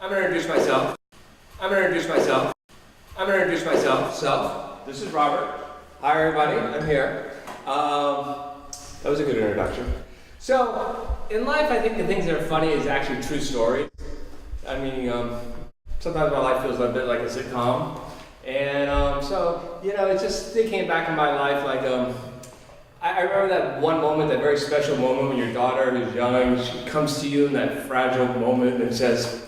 I'm gonna introduce myself. I'm gonna introduce myself. I'm gonna introduce myself. This is Robert. Hi everybody, I'm here. That was a good introduction. So, in life I think the things that are funny is actually true stories. I mean, sometimes my life feels a bit like a sitcom. And so, it's just thinking back in my life, like, I remember that one moment, that very special moment when your daughter who's young, she comes to you in that fragile moment and says,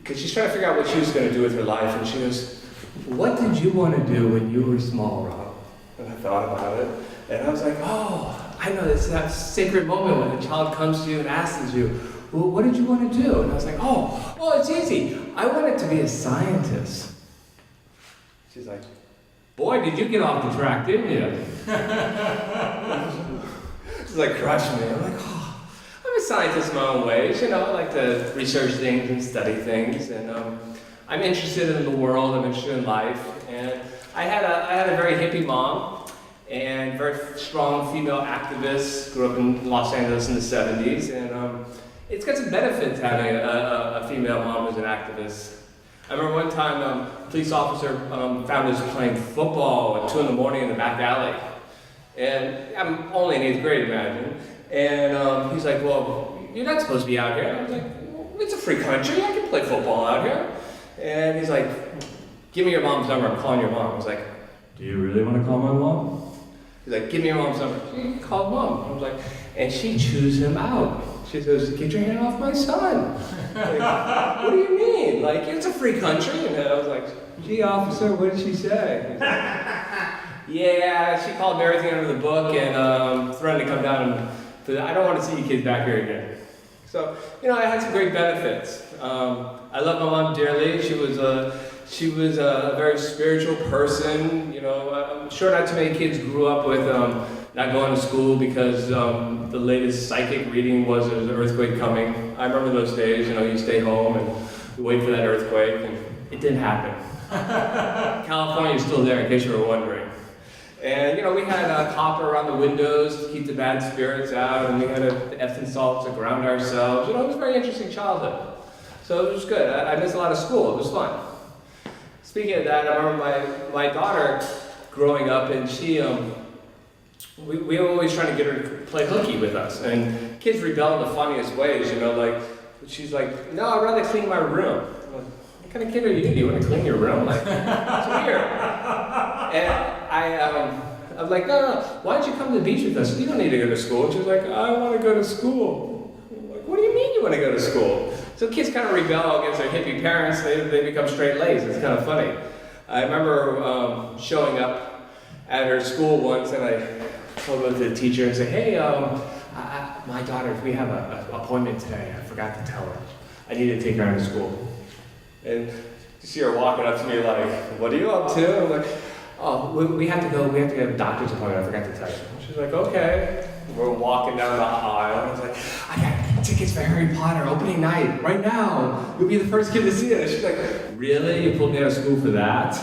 because she's trying to figure out what she was going to do with her life, and she goes, "What did you want to do when you were small, Rob?" And I thought about it, and I was like, oh, I know, it's that sacred moment when a child comes to you and asks you, "Well, what did you want to do?" And I was like, oh, well, it's easy. I wanted to be a scientist. She's like, "Boy, did you get off the track, didn't you?" She's like, crushed me. I'm like, oh, I'm a scientist in my own ways. I like to research things and study things, and I'm interested in the world. I'm interested in life, and I had a very hippie mom, and very strong female activist. Grew up in Los Angeles in the '70s, and it's got some benefits having a female mom who's an activist. I remember one time a police officer found us playing football at 2 in the back alley. And I'm only in 8th grade, imagine. And he's like, "Well, you're not supposed to be out here." And I was like, "Well, it's a free country, I can play football out here." And he's like, "Give me your mom's number, I'm calling your mom." I was like, "Do you really want to call my mom?" He's like, "Give me your mom's number." She called mom. I was like, and she chews him out. She says, "Get your hand off my son." Like, what do you mean? Like, it's a free country. And I was like, "Gee, officer, what did she say?" Yeah, she called me everything under the book and threatened to come down and I don't want to see you kids back here again. So, I had some great benefits. I love my mom dearly. She was a very spiritual person. I'm sure not too many kids grew up with not going to school because the latest psychic reading was there was an earthquake coming. I remember those days. You stay home and you wait for that earthquake, and it didn't happen. California's still there, in case you were wondering. And we had copper around the windows to keep the bad spirits out, and we had Epsom salts to ground ourselves. It was a very interesting childhood. So it was good. I missed a lot of school. It was fun. Speaking of that, I remember my daughter growing up, and she, we were always trying to get her to play hooky with us. And kids rebel in the funniest ways, like, she's like, "No, I'd rather clean my room." I'm like, "What kind of kid are you? Do you want to clean your room?" Like, it's weird. And I'm like, no, why don't you come to the beach with us? You don't need to go to school. And she was like, "I want to go to school." I'm like, "What do you mean you want to go to school?" So kids kind of rebel against their hippie parents. They become straight laced. It's kind of funny. I remember showing up at her school once, and I told to the teacher and say, "Hey, my daughter, we have an appointment today. I forgot to tell her. I need to take her out of school." And you see her walking up to me like, "What are you up to?" I'm like, "Oh, we have to go. We have to get a doctor's appointment. I forgot to tell you." She's like, "Okay." We're walking down the aisle, and I was like, "I got tickets for Harry Potter opening night right now. You'll be the first kid to see it." And she's like, "Really? You pulled me out of school for that?" So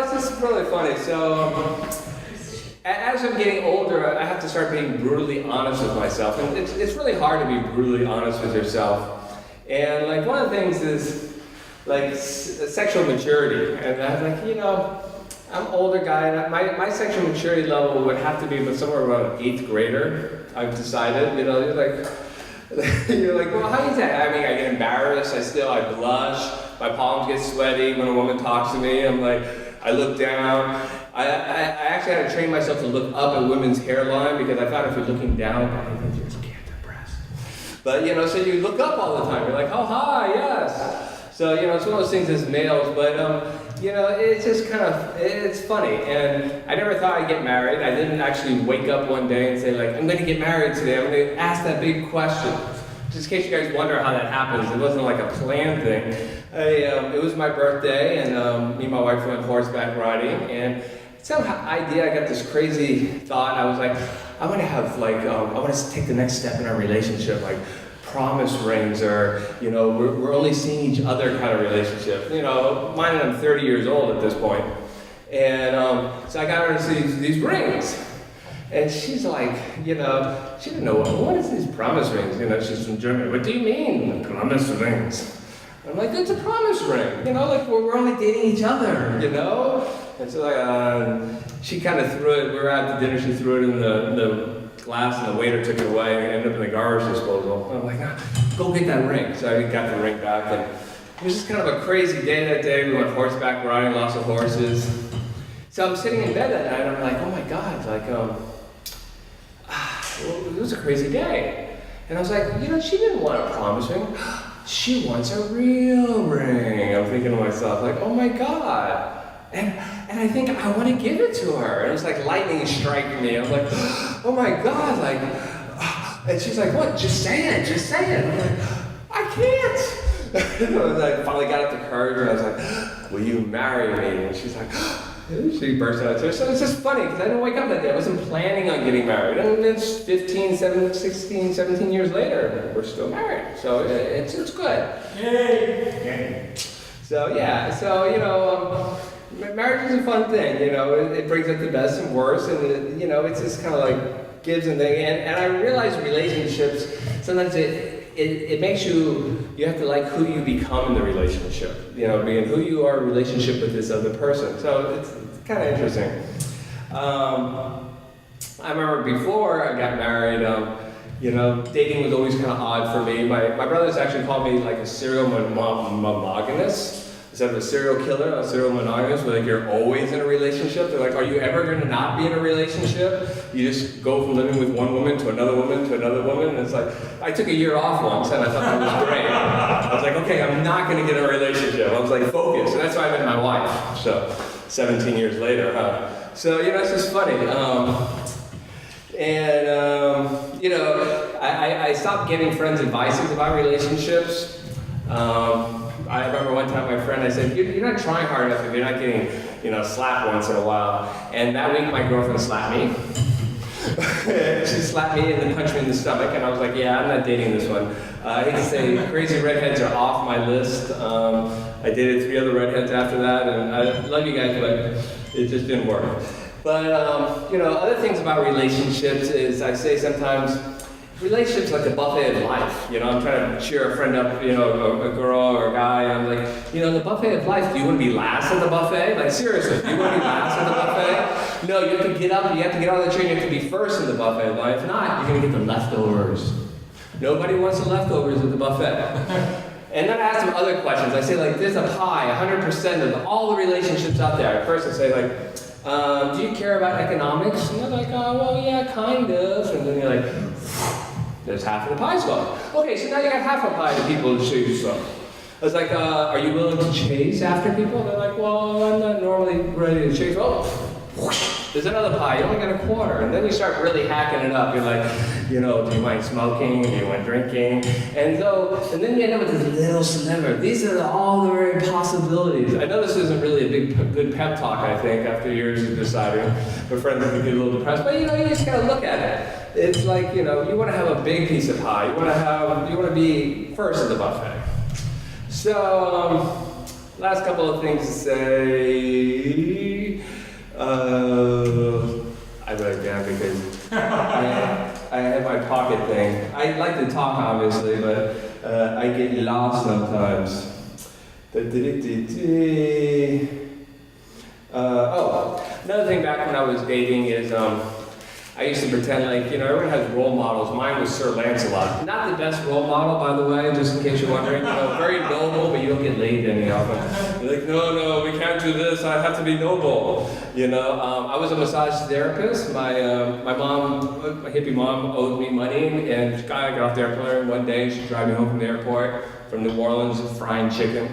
it's just really funny. So as I'm getting older, I have to start being brutally honest with myself, and it's really hard to be brutally honest with yourself. And like one of the things is like sexual maturity, and I was like, I'm an older guy, and my sexual maturity level would have to be somewhere around an 8th grader. I've decided, you're like, well, how is that? I mean, I get embarrassed. I blush. My palms get sweaty when a woman talks to me. I'm like, I look down. I actually had to train myself to look up at women's hairline because I found if you're looking down, I think you just can't impress. But so you look up all the time. You're like, "Oh, hi, yes." So, it's one of those things as males, but, it's just it's funny. And I never thought I'd get married. I didn't actually wake up one day and say, like, "I'm going to get married today. I'm going to ask that big question." Just in case you guys wonder how that happens, it wasn't like a planned thing. It was my birthday, and me and my wife went horseback riding, and some idea, I got this crazy thought. I was like, I want to take the next step in our relationship, like, promise rings, or we're only seeing each other kind of relationship. Mine, and I'm 30 years old at this point, and so I got her to see these rings, and she's like, she didn't know what is these promise rings. She's from Germany. "What do you mean, promise rings?" I'm like, it's a promise ring, you know, like we're only dating each other, you know? And so she kind of threw it, we were at the dinner, she threw it in the glass and the waiter took it away and it ended up in the garbage disposal. And I'm like, go get that ring. So I got the ring back and it was just kind of a crazy day that day. We went horseback riding, lots of horses. So I'm sitting in bed that night and I'm like, oh my God, like, it was a crazy day. And I was like, you know, she didn't want a promise ring. She wants a real ring. I'm thinking to myself, like, oh my God. And I think I want to give it to her. And it was like lightning striking me. I was like, oh my God, like, and she's like, what? Just say it, just say it. I'm like, I can't. And I finally got up the courage and I was like, will you marry me? And she's like, she burst out of tears. So it's just funny because I didn't wake up that day. I wasn't planning on getting married. And it's 16 years later, we're still married. So it's good. Yay! So yeah, so you know, marriage is a fun thing. You know, it brings out the best and worst, and you know, it's just kind of like gives and thing. And I realize relationships sometimes it makes you have to like who you become in the relationship, you know, being who you are in relationship with this other person. So it's kind of interesting. I remember before I got married, you know, dating was always kind of odd for me. My brothers actually called me like a serial monogamous. Instead of a serial killer, a serial monogamous, where like you're always in a relationship. They're like, are you ever going to not be in a relationship? You just go from living with one woman to another woman to another woman. And it's like, I took a year off once and I thought that was great. I was like, okay, I'm not going to get in a relationship. I was like, focused. And that's why I met my wife. So 17 years later, huh? So, you know, it's just funny. You know, I stopped giving friends advices about relationships. I remember one time my friend, I said, you're not trying hard enough if you're not getting, you know, slapped once in a while. And that week my girlfriend slapped me. She slapped me and then punched me in the stomach. And I was like, yeah, I'm not dating this one. I hate to say, crazy redheads are off my list. I dated 3 other redheads after that. And I love you guys, but it just didn't work. But, you know, other things about relationships is I say sometimes, relationships like a buffet of life. You know, I'm trying to cheer a friend up, you know, a girl or a guy. I'm like, you know, in the buffet of life, do you want to be last at the buffet? Like, seriously, do you want to be last at the buffet? No, you have to get up, you have to get out of the train, you have to be first in the buffet of life. If not, you're going to get the leftovers. Nobody wants the leftovers at the buffet. And then I ask them other questions. I say, like, there's a pie, 100% of all the relationships out there. At first I say, like, do you care about economics? And they're like, oh, well, yeah, kind of. And then you're like, there's half of the pie's gone. Okay, so now you got half a pie to people to choose from. I was like, are you willing to chase after people? They're like, well, I'm not normally ready to chase. Oh, there's another pie, you only got a quarter. And then you start really hacking it up. You're like, you know, do you mind smoking? Do you mind drinking? And then you end up with this little sliver. These are all the very possibilities. I know this isn't really a good pep talk, I think, after years of deciding. My friends can get a little depressed, but you know, you just gotta look at it. It's like, you know, you want to have a big piece of pie. You want to be first at the buffet. So, last couple of things to say. I wrote it down because I have my pocket thing. I like to talk, obviously, but I get lost sometimes. Another thing back when I was dating is I used to pretend like, you know, everyone has role models. Mine was Sir Lancelot. Not the best role model, by the way, just in case you're wondering. You know, very noble, but you don't get laid any often. You're like, no, we can't do this. I have to be noble. You know, I was a massage therapist. My mom, my hippie mom, owed me money, and I got off the airplane one day. She'd drive me home from the airport from New Orleans, frying chicken.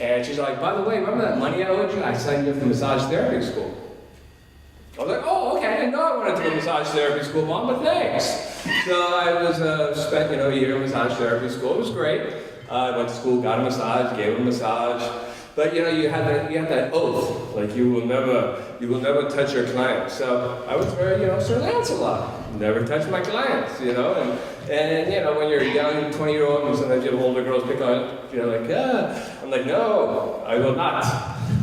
And she's like, by the way, remember that money I owed you? I signed you up for massage therapy school. I was like, oh, okay, I didn't know I wanted to go to massage therapy school, Mom, but thanks. So I was spent, you know, a year in massage therapy school. It was great. I went to school, got a massage, gave a massage. But you know, you have that oath, like you will never touch your client. So I was very, you know, Sir Lancelot. Never touch my clients, you know, and you know, when you're a young 20-year-old and sometimes you have older girls pick on you, you're like, I'm like, no, I will not.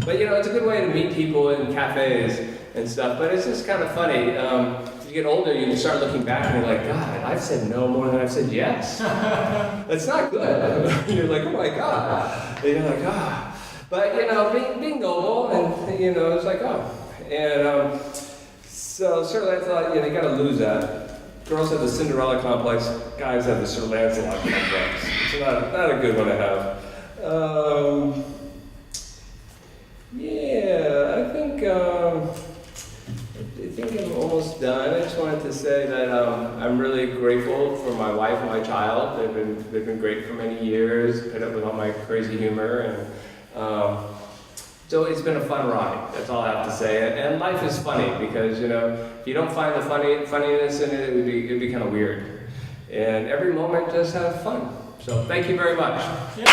But you know, it's a good way to meet people in cafes and stuff, but it's just kind of funny. you get older, you start looking back and you're like, God, I've said no more than I've said yes. That's not good. You're like, oh my God. And you're like, ah. But, you know, being noble, and, you know, it's like, oh. And so Sir Lancelot, you know, you got to lose that. Girls have the Cinderella complex, guys have the Sir Lancelot complex. It's not a good one to have. Yeah, I think I'm almost done. I just wanted to say that I'm really grateful for my wife and my child. They've been great for many years, put up with all my crazy humor, and so it's been a fun ride. That's all I have to say. And life is funny because, you know, if you don't find the funniness in it, it'd be kind of weird. And every moment, just have fun. So thank you very much. Yeah.